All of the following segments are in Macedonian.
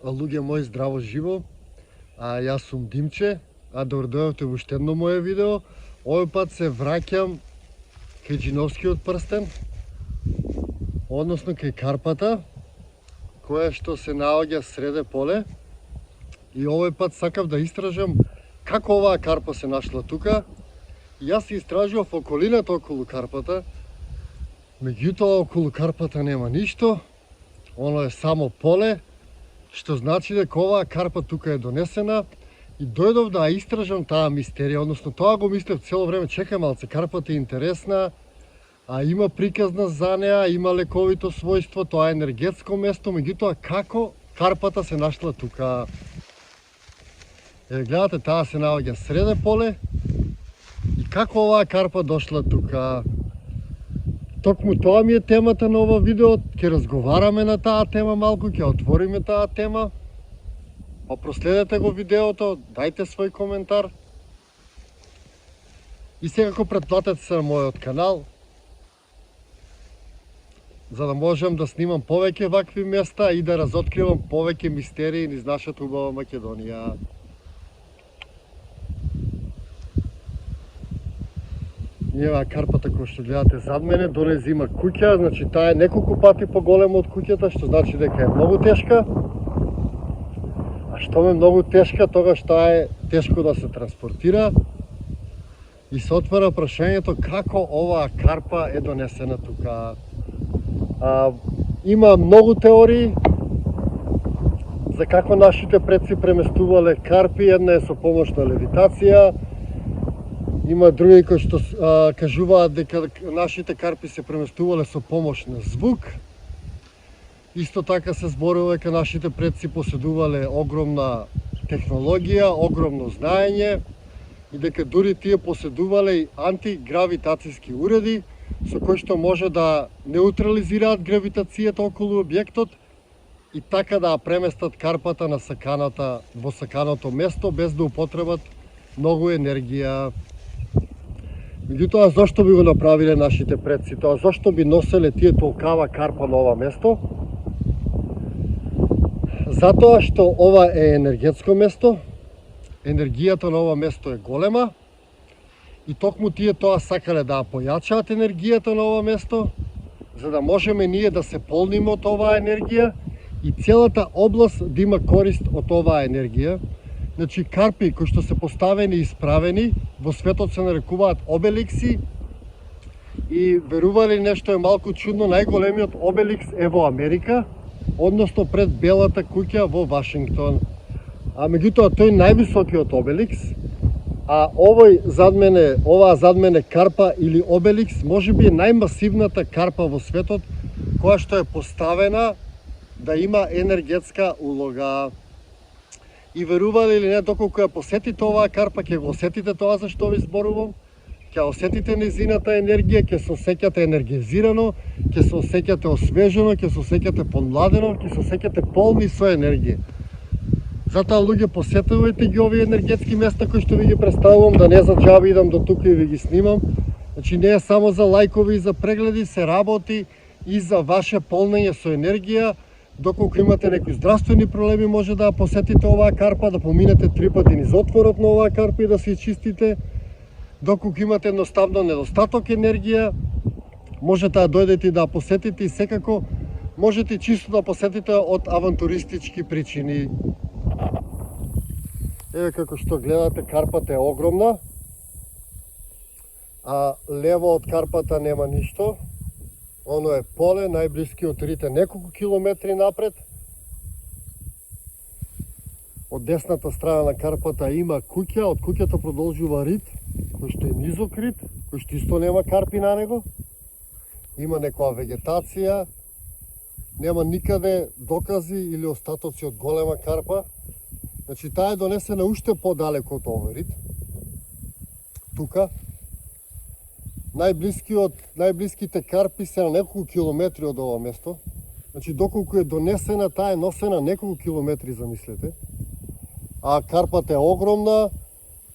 Луѓе мои, здраво живо. Јас сум Димче, добро дојдовте во уште едно моје видео. Овој пат се враќам кај Џиновскиот прстен, односно кај карпата, која што се наоѓа среде поле. И овој пат сакав да истражам како оваа карпа се нашла тука. Јас се истражував околината околу карпата, меѓутоа околу карпата нема ништо, оно е само поле, што значи дека оваа карпа тука е донесена и дојдов да истражам таа мистерија, односно тоа го мислев цело време, чекај малце, карпата е интересна, има приказна за неа, има лековито својство, тоа е енергетско место, меѓутоа како карпата се нашла тука. Гледате, таа се наоѓа среде поле и како оваа карпа дошла тука. Токму тоа ми е темата на ова видео, ќе разговараме на таа тема малку, ќе отвориме таа тема. Па проследете го видеото, дајте свој коментар. И секако претплатете се на мојот канал, за да можам да снимам повеќе вакви места и да разоткривам повеќе мистерии низ нашата убава Македонија. Ева карпата која што гледате зад мене, донез има куќа, значи таа е неколку пати поголема од куќата, што значи дека е многу тешка. А што е многу тешка, тогаш таа е тешко да се транспортира. И се отвара прашањето како оваа карпа е донесена тука. Има многу теории за како нашите предци преместувале карпи, една е со помош на левитација. Има други кои што кажуваат дека нашите карпи се преместувале со помош на звук. Исто така се зборува дека нашите предци поседувале огромна технологија, огромно знаење и дека дури тие поседувале и антигравитацијски уреди со кои што може да неутрализираат гравитацијата околу објектот и така да преместат карпата на во саканото место без да употребат многу енергија. Меѓутоа, зошто би го направиле нашите предци тоа? Зошто би носеле тие толкава карпа на ова место? Затоа што ова е енергетско место, енергијата на ова место е голема и токму тие тоа сакале да појачаат енергијата на ова место, за да можеме ние да се полниме од оваа енергија и целата област да има корист од оваа енергија. Значи, карпи кои што се поставени и исправени, во светот се нарекуваат обеликси и верували нешто е малку чудно, најголемиот обеликс е во Америка, односно пред Белата куќа во Вашингтон. Меѓутоа, тој највисокиот обеликс, оваа зад мене карпа или обеликс, можеби е најмасивната карпа во светот, која што е поставена да има енергетска улога. И верували или не, доколку ја посетите оваа карпа, ќе го осетите тоа за што ви зборувам, ќе осетите незината енергија, ќе се осеќате енергизирано, ќе се осеќате освежено, ќе се осеќате помладено, ќе се осеќате полни со енергија. Затоа, луѓе, посетувајте ги овие енергетски места кои што ви ги представувам, да не за џаби идам до тука и ви ги снимам. Значи, не е само за лајкови и за прегледи, се работи и за ваше полнење со енергија. Доколку имате некои здравствени проблеми, може да посетите оваа карпа, да поминете 3 пати низ отворот на оваа карпа и да се чистите. Доколку имате едноставно недостаток енергија, можете да дојдете и да посетите и секако можете чисто да посетите од авантуристички причини. Еве како што гледате, карпата е огромна, лево од карпата нема ништо. Оно е поле, најблиски од рите неколку километри напред. Од десната страна на карпата има куќа, од куќата продолжува рит, кој што е низок рит, кој што исто нема карпи на него. Има некоја вегетација, нема никаде докази или остатоци од голема карпа. Значи, таа е донесена уште подалеку од овој рит. Тука. Најблиските карпи се на неколку километри од ова место. Значи, доколку е донесена, таа е носена неколку километри, замислете. Карпата е огромна,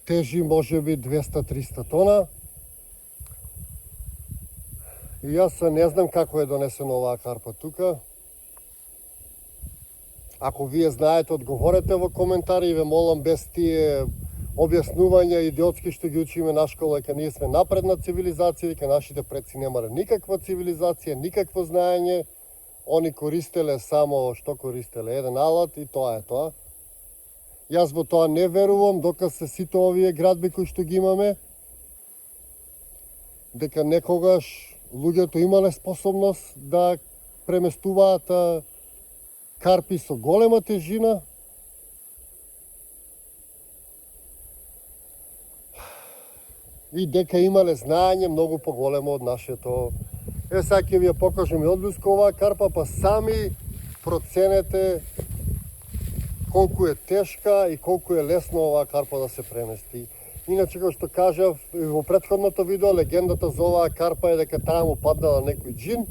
тежи можеби 200-300 тона. И јас не знам како е донесена оваа карпа тука. Ако вие знаете, одговорете во коментари и ве молам без тие објаснувања идиотски што ги учиме на школа, дека ние сме напредна цивилизација, дека нашите предци немале никаква цивилизација, никакво знаење, они користеле само, што користеле, еден алат и тоа е тоа. Јас во тоа не верувам, доказ се сите овие градби кои што ги имаме, дека некогаш луѓето имале способност да преместуваат карпи со голема тежина. И дека имале знаење многу поголемо од нашето. Сега ќе ви ја покажам и одблиску оваа карпа, па сами проценете колку е тешка и колку е лесно оваа карпа да се премести. Иначе, како што кажав во претходното видео, легендата за оваа карпа е дека таа му паднала некој џин.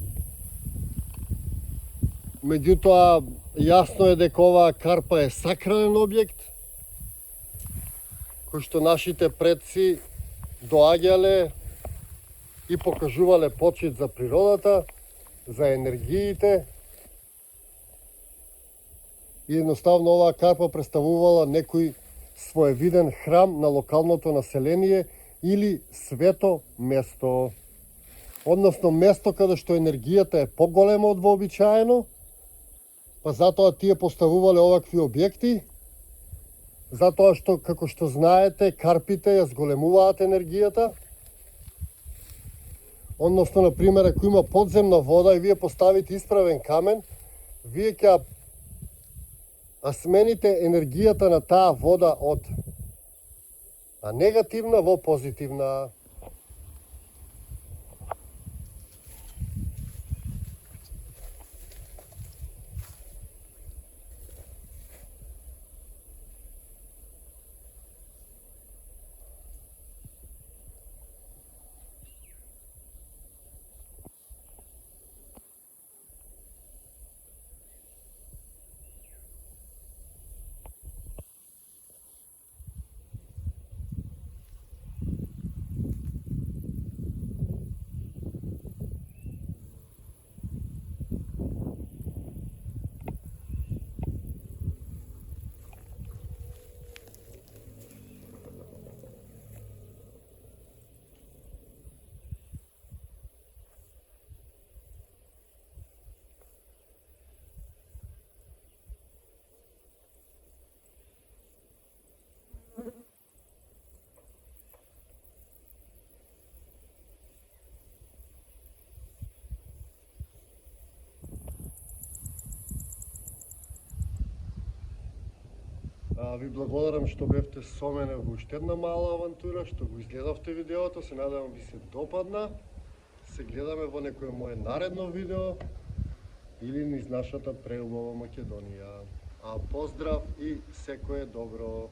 Меѓутоа, јасно е дека оваа карпа е сакрален објект, кој што нашите предци доаѓале и покажувале почит за природата, за енергиите. И едноставно оваа карпа представувала некој своевиден храм на локалното население или свето место. Односно место каде што енергијата е поголема од вообичаено, па затоа тие поставувале овакви објекти, затоа што, како што знаете, карпите ја зголемуваат енергијата. Односно, например, ако има подземна вода и вие поставите исправен камен, вие ќе смените енергијата на таа вода од негативна во позитивна. Ви благодарам што бевте со мене во уште една мала авантура, што го изгледавте видеото, се надевам ви се допадна. Се гледаме во некое мое наредно видео или низ нашата преубава Македонија. Поздрав и секое добро!